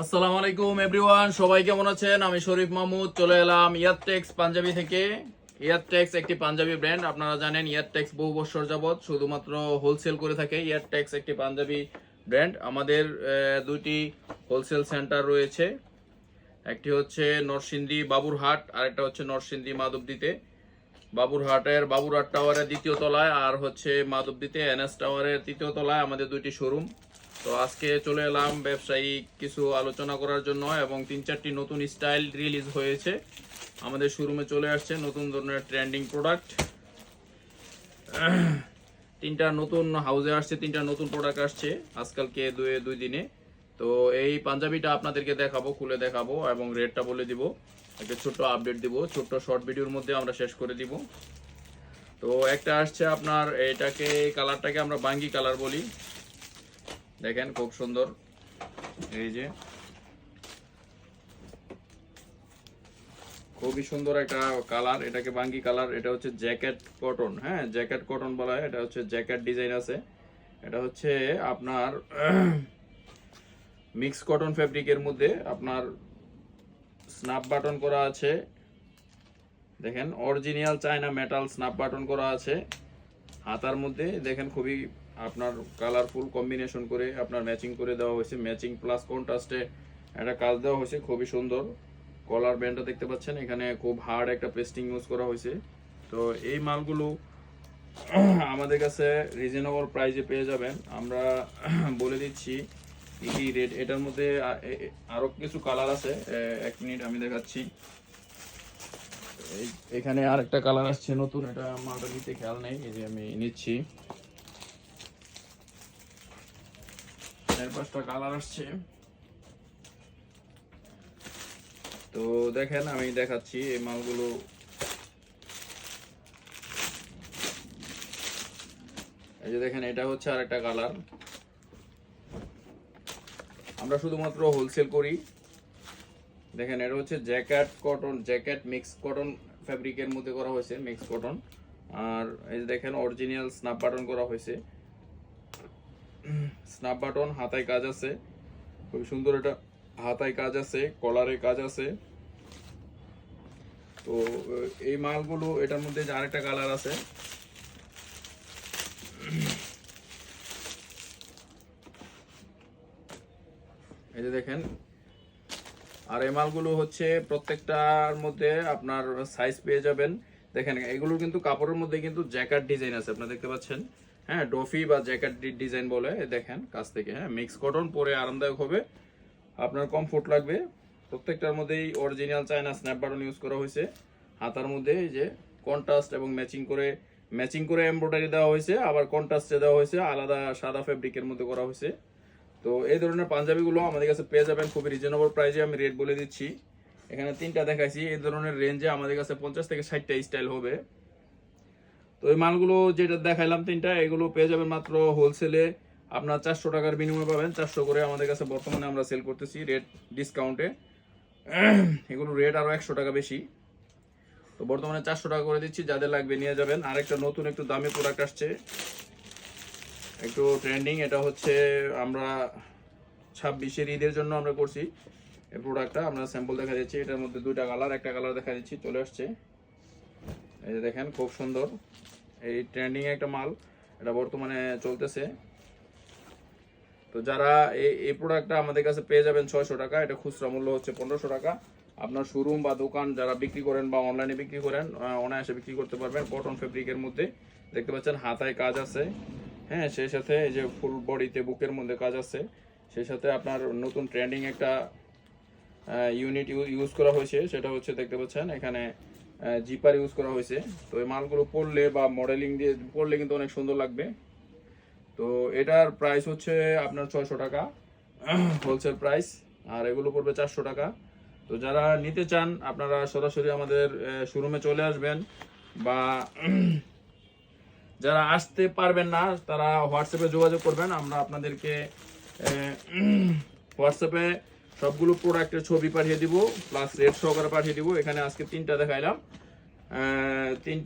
আসসালামু আলাইকুম এভরিওয়ান, সবাই কেমন আছেন? আমি শরীফ মাহমুদ চলে এলাম ইয়ারটেক্স পাঞ্জাবি থেকে। ইয়ারটেক্স একটি পাঞ্জাবি ব্র্যান্ড। আপনারা জানেন ইয়ারটেক্স বহু বছর যাবত শুধুমাত্র হোলসেল করে থাকে। ইয়ারটেক্স একটি পাঞ্জাবি ব্র্যান্ড। আমাদের দুইটি হোলসেল সেন্টার রয়েছে। একটি হচ্ছে নরসিংদী বাবুরহাট, আরেকটা হচ্ছে নরসিংদী মাধবদীতে। বাবুরহাট টাওয়ারের দ্বিতীয় তলায়, আর হচ্ছে মাধবদীতে এনএস টাওয়ারের তৃতীয় তলায় আমাদের দুইটি শোরুম। তো আজকে চলে এলাম ব্যবসায়িক কিছু আলোচনা করার জন্য, এবং 3-4টি নতুন স্টাইল রিলিজ হয়েছে আমাদের শোরুমে। চলে আসছে নতুন ধরনের ট্রেন্ডিং প্রোডাক্ট। তিনটা নতুন হাউজে আসছে, তিনটা নতুন প্রোডাক্ট আসছে আজকালকে দুই দিনে। তো এই পাঞ্জাবিটা আপনাদেরকে দেখাবো, খুলে দেখাবো এবং রেটটা বলে দিব। একটা ছোট্ট আপডেট দিব, ছোট্ট শর্ট ভিডিওর মধ্যে আমরা শেষ করে দিব। তো একটা আসছে আপনার, এটাকে কালারটাকে আমরা বাঙ্গি কালার বলি। দেখেন খুব সুন্দর, এই যে খুবই সুন্দর একটা কালার, এটাকে বাঙ্গি কালার। এটা হচ্ছে জ্যাকেট কটন, হ্যাঁ জ্যাকেট কটন বলা হয়। এটা হচ্ছে জ্যাকেট ডিজাইন আছে। এটা হচ্ছে আপনার মিক্স কটন ফ্যাব্রিকের মধ্যে আপনার স্ন্যাপ বাটন করা আছে। দেখেন original China metal snap button করা আছে হাতার মধ্যে। দেখেন খুবই আপনার কালারফুল কম্বিনেশন করে আপনার ম্যাচিং করে দেওয়া হয়েছে। ম্যাচিং প্লাস কন্ট্রাস্টে একটা কাজ দেওয়া হয়েছে, খুবই সুন্দর। কলার ব্যান্ডটা দেখতে পাচ্ছেন, এখানে খুব হার্ড একটা পেস্টিং ইউজ করা হয়েছে। তো এই মালগুলো আমাদের কাছে রিজনেবল প্রাইসে পেয়ে যাবেন। আমরা বলে দিচ্ছি কি রেট। এটার মধ্যে আরো কিছু কালার আছে, এক মিনিট আমি দেখাচ্ছি। এখানে আরেকটা কালার আসছে নতুন, এটা মালটা নিতে খেয়াল নেই, এই যে আমি নিচ্ছি। 4-5টা কালার আসছে। তো দেখেন আমি দেখাচ্ছি এই মালগুলো। এই যে দেখেন, এটা হচ্ছে আরেকটা কালার। আমরা শুধুমাত্র হোলসেল করি। দেখেন এটা হচ্ছে jacket cotton, jacket mix cotton ফ্যাব্রিকের মধ্যে করা হয়েছে, মিক্স কটন। আর এই যে দেখেন অরিজিনাল স্ন্যাপ বাটন করা হয়েছে। স্ন্যাপ বাটন, হাতায় কাজ আছে, খুব সুন্দর। এটা হাতায় কাজ আছে, কলারে কাজ আছে। তো এই মালগুলো, এটার মধ্যে যে আরেকটা কালার আছে, এই যে দেখেন। আর এই মালগুলো হচ্ছে প্রত্যেকটার মধ্যে আপনার সাইজ পেয়ে যাবেন। দেখেন এগুলো কিন্তু কাপড়ের মধ্যে কিন্তু জ্যাকেট ডিজাইন আছে, আপনারা দেখতে পাচ্ছেন। হ্যাঁ ডফি বা জ্যাকেট ডিজাইন বলে। দেখেন কাছ থেকে, হ্যাঁ মিক্স কটন, পরে আরামদায়ক হবে, আপনার কমফোর্ট লাগবে। প্রত্যেকটার মধ্যেই original China snap button use করা হয়েছে। হাতার মধ্যে এই যে কন্ট্রাস্ট এবং ম্যাচিং করে এমব্রয়ডারি দেওয়া হয়েছে, আবার কন্ট্রাস্টে দেওয়া হয়েছে, আলাদা সাদা ফেব্রিকের মধ্যে করা হয়েছে। তো এই ধরনের পাঞ্জাবিগুলো আমাদের কাছে পেয়ে যাবেন খুবই রিজনেবল প্রাইসে। আমি রেট বলে দিচ্ছি, এখানে 3টা দেখাইছি। এই ধরনের রেঞ্জে আমাদের কাছে 50 থেকে 60টা স্টাইল হবে। তো এই মালগুলো যেটা দেখাইলাম 3টা, এগুলো পেয়ে যাবেন মাত্র হোলসেলে আপনার 400 টাকার বিনিময়ে পাবেন। 400 করে আমাদের কাছে বর্তমানে আমরা সেল করতেছি রেট ডিসকাউন্টে। এগুলো রেট আরো 100 টাকা বেশি। তো বর্তমানে 400 টাকা করে দিচ্ছি, যাদের লাগবে নিয়ে যাবেন। আরেকটা নতুন একটু দামি প্রোডাক্ট আসছে, একটু ট্রেন্ডিং। এটা হচ্ছে আমরা 26-এর ঈদের জন্য আমরা করছি এই প্রোডাক্টটা। আমরা স্যাম্পল দেখা দিচ্ছি। এটার মধ্যে 2টা কালার, একটা কালার দেখা দিচ্ছি, চলে আসছে। এই যে দেখেন খুব সুন্দর, এই ট্রেন্ডিং একটা মাল, এটা বর্তমানে চলতেছে। তো যারা এই প্রোডাক্টটা আমাদের কাছে পেয়ে যাবেন 600 টাকা। এটা খুচরা মূল্য হচ্ছে 1500 টাকা। আপনার শোরুম বা দোকান যারা বিক্রি করেন বা অনলাইনে বিক্রি করেন, অনায়াসে বিক্রি করতে পারবেন। কটন ফেব্রিকের মধ্যে দেখতে পাচ্ছেন, হাতায় কাজ আছে, হ্যাঁ সেই সাথে এই যে ফুল বডিতে বুকের মধ্যে কাজ আছে। সেই সাথে আপনার নতুন ট্রেন্ডিং একটা ইউনিট ইউজ করা হয়েছে, সেটা হচ্ছে দেখতে পাচ্ছেন এখানে জিপার ইউজ করা হয়েছে। তো এই মালগুলো পরলে বা মডেলিং দিয়ে পরলে কিন্তু অনেক সুন্দর লাগবে। তো এটার প্রাইস হচ্ছে আপনার 600 টাকা হোলসেল প্রাইস, আর এগুলো পড়বে 400 টাকা। তো যারা নিতে চান আপনারা সরাসরি আমাদের শোরুমে চলে আসবেন, বা যারা আসতে পারবেন না তারা হোয়াটসঅ্যাপে যোগাযোগ করবেন। আমরা আপনাদেরকে হোয়াটসঅ্যাপে সবগুলো প্রোডাক্টের ছবি পাঠিয়ে দিব, প্লাস রেট সহকারে পাঠিয়ে দিব। এখানে আজকে 3টা দেখাইলাম, 3টা